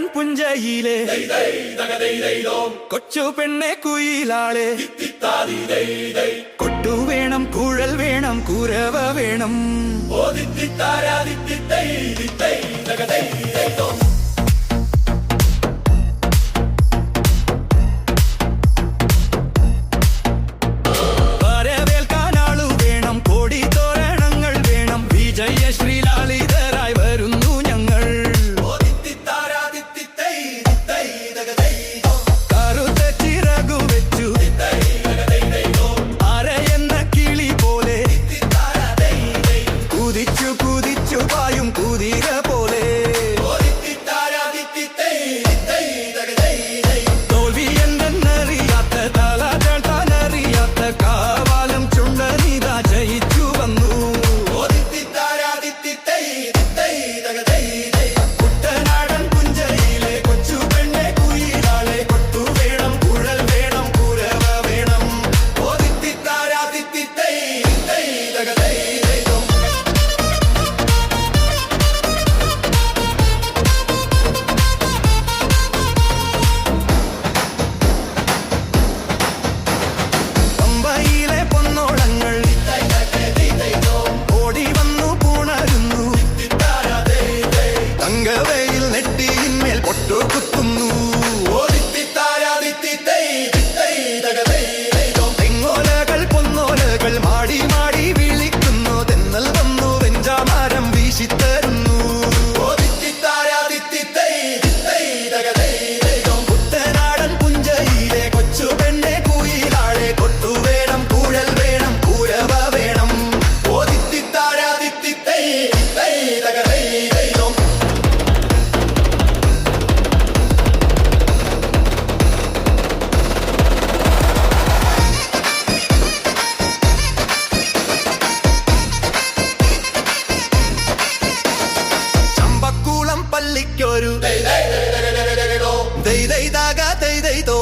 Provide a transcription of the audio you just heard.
കുട്ടനാടൻ പുഞ്ചയിലെ കൊച്ചു പെണ്ണെ കുയിലാളെ കൊട്ടു വേണം കുഴൽ വേണം കുരവ വേണം വരവേൽക്കാൻ ആളു വേണം കോടി തോരണങ്ങൾ വേണം വിജയശ്രീ ലാളിതരായി വരുന്നു ഞങ്ങൾ കറുത്ത ചിറകു വെച്ചു അരയെന്ന കിളി പോലെ കുതിച്ചു കുതിച്ചു പായും കുതിര പോലെ തോൽവി എന്തെന്നറിയാത്ത തലകൾ താനറിയാത്ത കാവാലം ചുണ്ടനിതാ ജയിച്ചു വന്നു കുട്ടനാടൻ പുഞ്ചയിലെ കൊച്ചു പെണ്ണെ കുയിലാളെ കൊട്ടു വേണം കുഴൽ വേണം കുരവ വേണം പമ്പയിലെ പൊന്നോളങ്ങൾ ഓടി വന്നു പുണരുന്നു തങ്കവയിൽ നെറ്റിയിന്മേൽ പൊട്ടു കുത്തുന്നു തെങ്ങോലകൾ പൊന്നോലകൾ മാടി മാടി വിളിക്കുന്നു തെന്നൽ വന്നു വെഞ്ചാമരം വീശിത്തരുന്നു കുട്ടനാടൻ പുഞ്ചയിലെ കൊച്ചു പെണ്ണെ കുയിലാളെ കൊട്ടു വേണം കുഴൽ വേണം കുരവ വേണം ചമ്പക്കുളം പള്ളിക്കൊരു ദൈ ദൈ ദാഗ ദൈ ദൈ ദോ